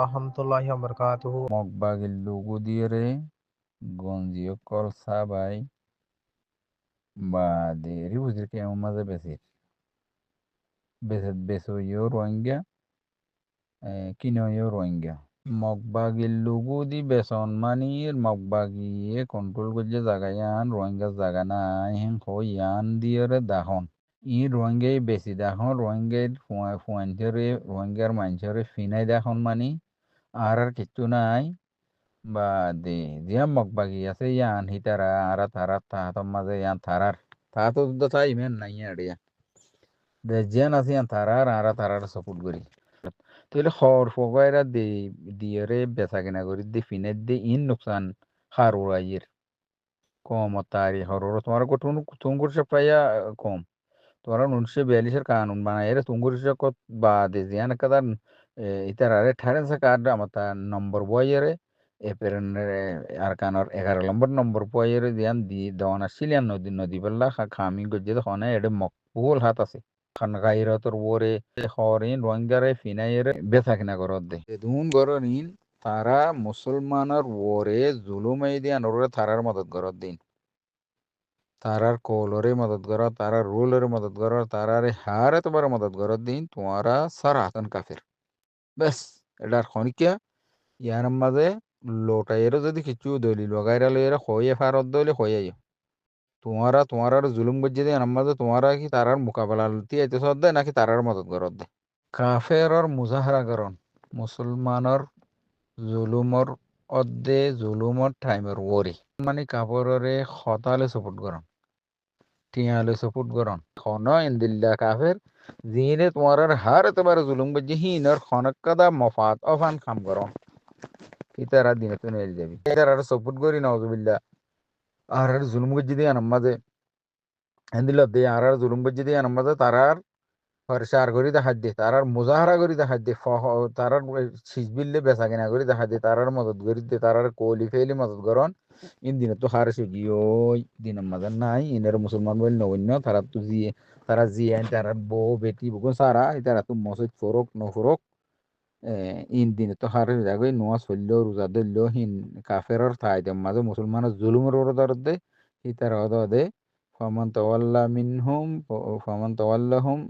warahmatullahi wabarakatuh. মগবাগির লুগু দিয়ে রে গঞ্জিও call সাবাই বা দেরি বুঝির কে মাঝে বেশির বেশো ইয়ে রোহিঙ্গা কিনো ইয়ে রোহিঙ্গা মগবাগির লুগু দি বেসন মানির মগবাগিয়ে কন্ট্রোল করছে জাগায়ান রোহিঙ্গা জাগা নাই হেন হইয়ান দিয়ে রে দাহন ই রোহিঙ্গাই বেশি দেখুন রোহিঙ্গার ফুয়াঞ্চরে রোহিঙ্গার মানুষরে ফিনাই দেখুন মানি আর কিচ্ছু নাই বা দে যে মগবাগি আছে ইয়ান হিতারা আর তারা তাহাতর মাঝে ইয়ান তারার তাহাতো তো তাই ইমেন নাই আড়িয়া দে যেন আছে ইয়ান তারার আর তারার সাপোর্ট করি তাহলে খর ফগাইরা দিয়ে রে বেচা কিনা করি দি ফিনে দি ইন নুকসান হার উড়াইয়ের কম তারি হরর তোমার কোটুন তুমি করছে প্রায় কম তোমরা 1942 কানুন বানায় রে তুঙ্গুর কত বা দে জিয়ান কাদার ইতারারে ঠারেন্সা কার্ড আমতা নম্বর বইয়েরে এপেরেন আর কানর 11 নম্বর বইয়েরে জিয়ান দি দওয়ানা সিলিয়ান নদী নদী বল্লা খামি গজ্জে হনে এডে মকবুল হাত আছে খান গাইরতর ওরে হরিন রোহিঙ্গারে ফিনাইরে বেথা কিনা করত দে দুন গরনিন তারা মুসলমানের ওরে জুলুমাই দিয়ান ওরে তারার মদত করত দিন তারার কলরে মদত করা তারার রুলের মদত করা তারারে হারে তোমার মদত করার দিন তোমারা সারাতন কাফের বেশ এটার খনিকা ইয়ার মাঝে লোটাইয়েরও যদি কিছু দলিল বগাইরা লইয়েরা হইয়ে ফারত দইলে হইয়ে তোমার জুলুম গজ্জে দিয়ে আমাদের তোমারা কি তারার মোকাবেলা লতি আইতে সদ দেয় নাকি তারার মদত করত দেয় কাফের মুজাহারা করন মুসলমানের জুলুমর অদ্দে জুলুমর টাইমের ওরি মানে কাপড়রে হতালে সাপোর্ট করন টিয়ালে সাপোর্ট করন খন ইন্দিল্লা কাফের জিনে তোমার হার তোমার জুলুম গজ্জে হিনর খনকাদা মফাত অফান খাম করন ইতারা দিনে তো নেল যাবি ইতারা সাপোর্ট করি নাউজুবিল্লাহ আর জুলুম গজ্জে দিয়ে আমাদের এন্দিল দে আর জুলুম গজ্জে দিয়ে আমাদের তারার ফরসার করি দেখা দে তারার মুজাহারা করি দেখা দে তারার সিজবিল্লে বেচা কিনা করি দেখা দে তারার মদত করি দে তারার কোলি ফেলি মদত করন ইন দিনে তো হারে সুগিও দিনের মাঝে নাই ইনের মুসলমান বলি নগণ্য তারা তো জিয়ে তারা জিয়ে তারা বউ বেটি বুকুন সারা তারা তো মসজিদ ফরক নফরক ইন দিনে তো হারে যাগই নোয়া চলল রোজা ধরল হিন কাফেরর ঠাই দে মাঝে মুসলমানের জুলুমের ওর দে হি তারা দে ফমান তাওয়াল্লা মিনহুম ফমান তাওয়াল্লাহুম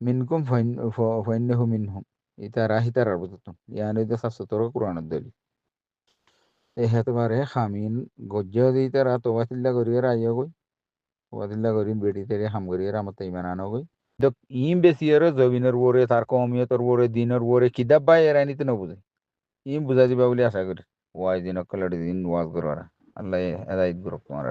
মিনকুম ফাইন্নাহু মিনহুম ইতারা হিতারার বুঝতুম ইয়ানি তো সাতশতর কোরআনের দলি এই হেতু পারে খামিন গজ্জ দি তারা তোবাতিল্লা করিয়ে আইয় গই তোবাতিল্লা করি বেটি তেরে হাম করিয়ে আমার তাই মানানো গই ইম বেশি এর জমিনের ওরে তার কমিয়তর ওরে দিনের ওরে কিতাব বাই এর আনিতে না বুঝে ইম বুঝা দিবা বলে আশা করি ওয়াই দিন অকলাড়ি দিন ওয়াজ করবার আল্লাহ হেদায়েত করুক তোমার